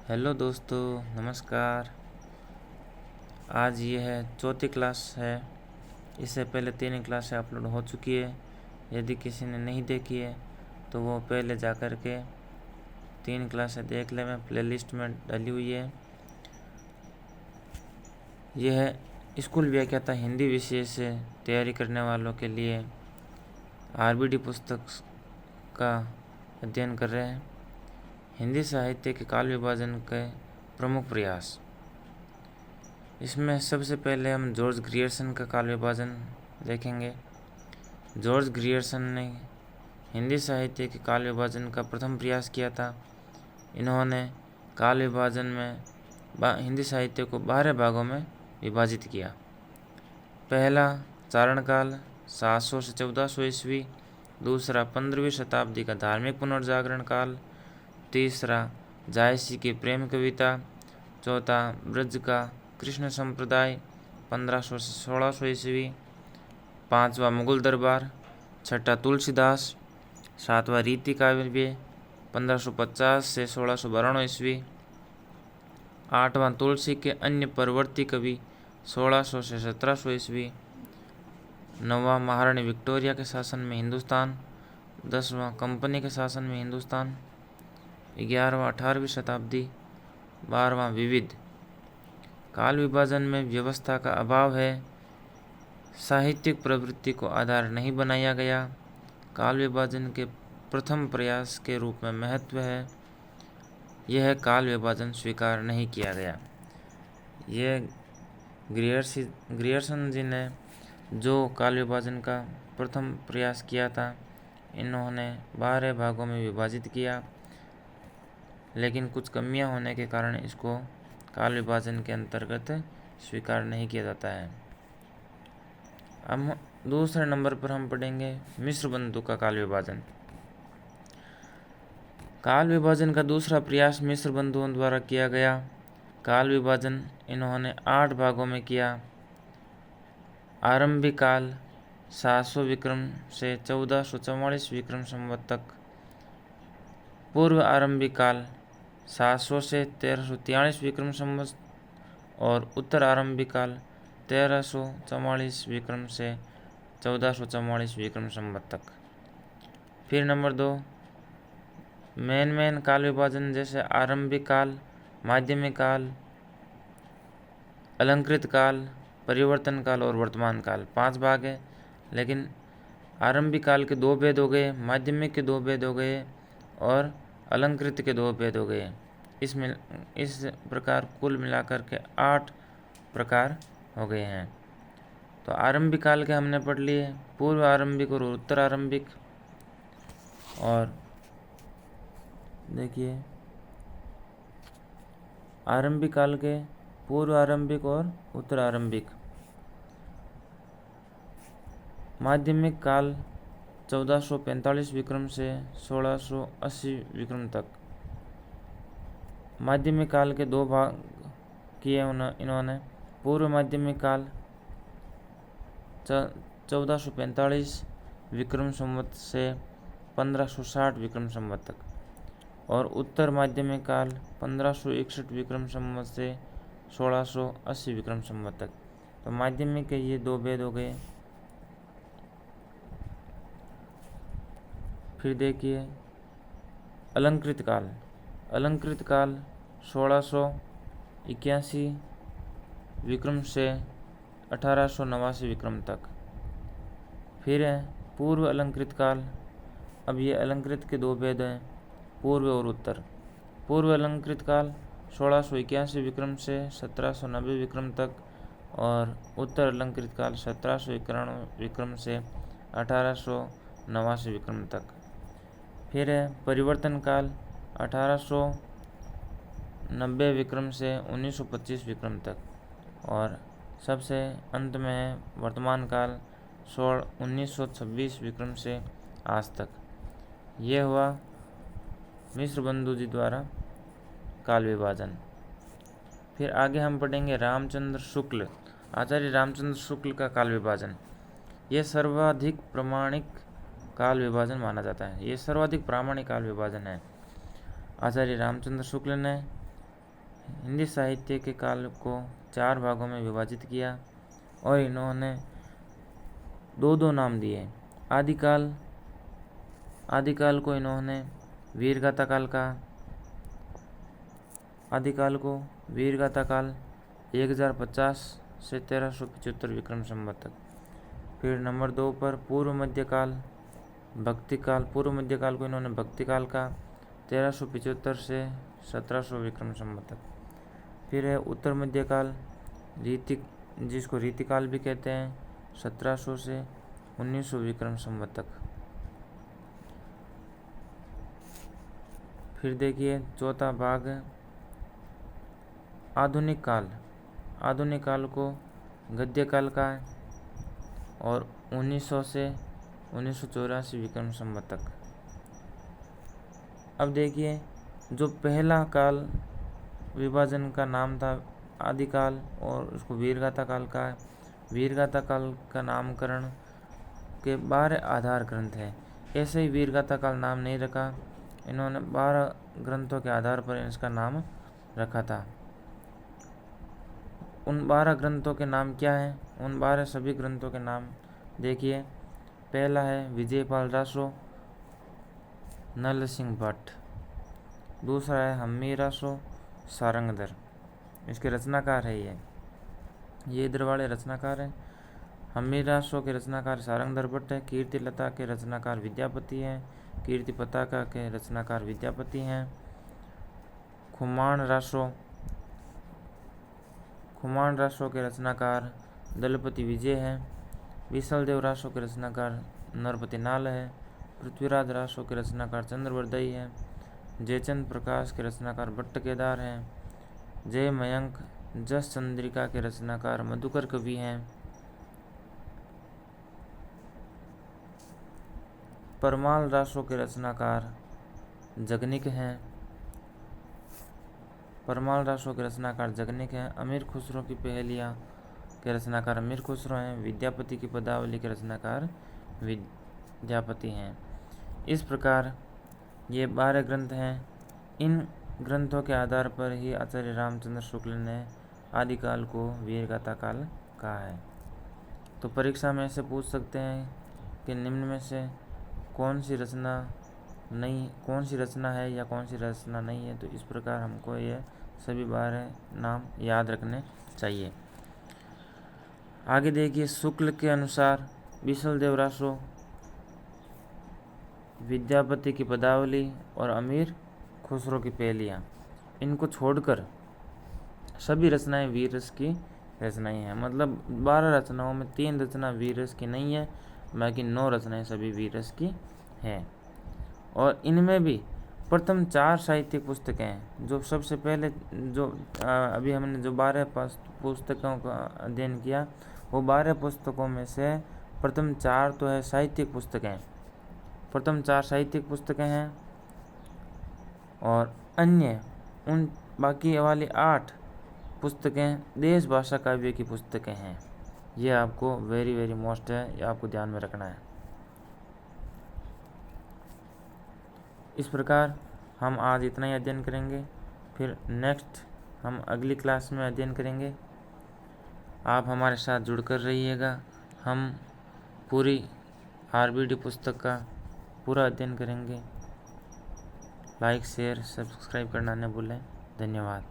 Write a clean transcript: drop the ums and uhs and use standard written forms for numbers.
Hello दोस्तों, नमस्कार। आज ये है चौथी क्लास है। इससे पहले 3 क्लासें अपलोड हो चुकी है। यदि किसी ने नहीं देखी है तो वो पहले जा कर के 3 क्लासें देख ले, मैं प्लेलिस्ट में डाली हुई है। यह है स्कूल व्याख्याता हिंदी विषय से तैयारी करने वालों के लिए आरबीडी पुस्तक का अध्ययन कर रहे हैं। हिंदी साहित्य के काल विभाजन के प्रमुख प्रयास। इसमें सबसे पहले हम जॉर्ज ग्रियर्सन का काल विभाजन देखेंगे। जॉर्ज ग्रियर्सन ने हिंदी साहित्य के काल विभाजन का प्रथम प्रयास किया था। इन्होंने काल विभाजन में हिंदी साहित्य को 12 भागों में विभाजित किया। पहला चारण काल 700 से 1400 ईस्वी, दूसरा 15वीं शताब्दी का धार्मिक पुनर्जागरण काल, तीसरा जायसी की प्रेम कविता, चौथा ब्रज का कृष्ण संप्रदाय 1500 से 1600 ईस्वी, पांचवा मुगल दरबार, छठा तुलसीदास, सातवां रीति काव्य 1550 से 1692 ईस्वी, आठवां तुलसी के अन्य परवर्ती कवि 1600 से 1700 ईस्वी, नौवां महारानी विक्टोरिया के शासन में हिंदुस्तान, 10वां कंपनी के शासन में हिंदुस्तान, 11वां 18वीं शताब्दी, 12वां विविध। काल विभाजन में व्यवस्था का अभाव है। साहित्यिक प्रवृत्ति को आधार नहीं बनाया गया। काल विभाजन के प्रथम प्रयास के रूप में महत्व है। यह काल विभाजन स्वीकार नहीं किया गया। यह ग्रियर्सन जी ने जो काल विभाजन का प्रथम प्रयास किया था, इन्होंने 12 भागों में विभाजित किया, लेकिन कुछ कमियां होने के कारण इसको काल विभाजन के अंतर्गत स्वीकार नहीं किया जाता है। अब दूसरे नंबर पर हम पढ़ेंगे मिश्र बंधु का काल विभाजन। काल विभाजन का दूसरा प्रयास मिश्र बंधुओं द्वारा किया गया। काल विभाजन इन्होंने 8 भागों में किया। आरंभिक काल 700 विक्रम से 1444 विक्रम संवत तक, पूर्व आरंभिक काल 700 से 1343 विक्रम संवत और उत्तर आरंभिक काल 1344 विक्रम से 1444 विक्रम संवत तक। फिर नंबर 2 मेन काल विभाजन, जैसे आरंभिक काल, माध्यमिक काल, अलंकृत काल, परिवर्तन काल और वर्तमान काल, 5 भाग है। लेकिन आरंभिक काल के 2 भेद हो गए, माध्यमिक के 2 भेद हो गए और अलंकृत के 2 भेद हो गए। इस प्रकार कुल मिलाकर के 8 प्रकार हो गए हैं। तो आरंभिक काल के हमने पढ़ लिए, पूर्व आरंभिक और उत्तर आरंभिक। और देखिए आरंभिक काल के पूर्व आरंभिक और उत्तर आरंभिक। माध्यमिक काल 1445 विक्रम से 1680 विक्रम तक। माध्यमिक काल के 2 भाग किए इन्होंने। पूर्व माध्यमिक काल 1445 विक्रम संवत से 1560 विक्रम संवत तक और उत्तर माध्यमिक काल 1561 विक्रम संवत से 1680 विक्रम संवत तक। तो माध्यमिक के ये 2 भेद हो गए। फिर देखिए अलंकृत काल। अलंकृत काल 1681 विक्रम से 1889 विक्रम तक। फिर है पूर्व अलंकृत काल। अब ये अलंकृत के 2 भेद हैं, पूर्व और उत्तर। पूर्व अलंकृत काल 1681 विक्रम से 1790 विक्रम तक और उत्तर अलंकृत काल 1791 विक्रम से 1889 विक्रम तक। फिर है परिवर्तन काल 1890 विक्रम से 1925 विक्रम तक और सबसे अंत में है वर्तमान काल 1926 विक्रम से आज तक। यह हुआ मिश्र बंधु जी द्वारा काल विभाजन। फिर आगे हम पढ़ेंगे रामचंद्र शुक्ल, आचार्य रामचंद्र शुक्ल का काल विभाजन। यह सर्वाधिक प्रामाणिक काल विभाजन माना जाता है। ये सर्वाधिक प्रामाणिक काल विभाजन है। आचार्य रामचंद्र शुक्ल ने हिंदी साहित्य के काल को 4 भागों में विभाजित किया और इन्होंने 2 नाम दिए। आदिकाल को इन्होंने वीरगाथा काल कहा। आदिकाल को वीरगाथा काल 1050 से 1375 विक्रम संवत तक। फिर नंबर 2 पर पूर्व मध्यकाल भक्तिकाल। पूर्व मध्यकाल को इन्होंने भक्तिकाल का 1375 से 1700 विक्रम संवत तक। फिर है उत्तर मध्यकाल जिसको रीतिकाल भी कहते हैं, 1700 से 1900 विक्रम संवत तक। फिर देखिए चौथा भाग आधुनिक काल। आधुनिक काल को गद्य काल का है और 1900 से 1984 विक्रम संवत तक। अब देखिए जो पहला काल विभाजन का नाम था आदिकाल और उसको वीरगाथा काल का है। वीरगाथा काल का नामकरण के 12 आधार ग्रंथ हैं। ऐसे ही वीरगाथा काल नाम नहीं रखा, इन्होंने 12 ग्रंथों के आधार पर इसका नाम रखा था। उन 12 ग्रंथों के नाम क्या हैं? उन 12 सभी ग्रंथों के नाम देखिए। पहला है विजयपाल रासो, नल सिंह भट्ट। दूसरा है हम्मी रासो, सारंगधर। इसके रचनाकार है ये इधर वाले रचनाकार हैं। हम्मी रासो के रचनाकार सारंगधर भट्ट है। कीर्ति लता के रचनाकार विद्यापति हैं। कीर्ति पताका के रचनाकार विद्यापति हैं। खुमान रासो के रचनाकार दलपति विजय हैं। विशलदेव रासो के रचनाकार नरपति नाल है। पृथ्वीराज रासो के रचनाकार चंद्रवरदई है। जयचंद प्रकाश के रचनाकार भट्ट केदार हैं। जय मयंक जस चंद्रिका के रचनाकार मधुकर कवि हैं। परमाल रासो के रचनाकार जगनिक हैं। अमीर खुसरो की पहेलियाँ के रचनाकार अमीर खुसरो हैं। विद्यापति की पदावली के रचनाकार विद्यापति हैं। इस प्रकार ये 12 ग्रंथ हैं। इन ग्रंथों के आधार पर ही आचार्य रामचंद्र शुक्ल ने आदिकाल को वीरगाथा काल कहा है। तो परीक्षा में से पूछ सकते हैं कि निम्न में से कौन सी रचना है या कौन सी रचना नहीं है। तो इस प्रकार हमको ये सभी 12 नाम याद रखने चाहिए। आगे देखिए शुक्ल के अनुसार विशलदेव रासो, विद्यापति की पदावली और अमीर खुसरो की पहेलियाँ, इनको छोड़कर सभी रचनाएं वीर रस की रचनाएं हैं। मतलब 12 रचनाओं में 3 रचना वीर रस की नहीं है, बाकी 9 रचनाएं सभी वीर रस की हैं। और इनमें भी प्रथम 4 साहित्यिक पुस्तकें हैं। जो सबसे पहले अभी हमने जो 12 पुस्तकों का अध्ययन किया, वो 12 पुस्तकों में से प्रथम 4 तो है साहित्यिक पुस्तकें। प्रथम 4 साहित्यिक पुस्तकें हैं और अन्य उन बाकी वाली 8 पुस्तकें देश भाषा काव्य की पुस्तकें हैं। ये आपको वेरी मोस्ट है, ये आपको ध्यान में रखना है। इस प्रकार हम आज इतना ही अध्ययन करेंगे, फिर नेक्स्ट हम अगली क्लास में अध्ययन करेंगे। आप हमारे साथ जुड़कर रहिएगा। हम पूरी आरबीडी पुस्तक का पूरा अध्ययन करेंगे। लाइक शेयर सब्सक्राइब करना न भूलें। धन्यवाद।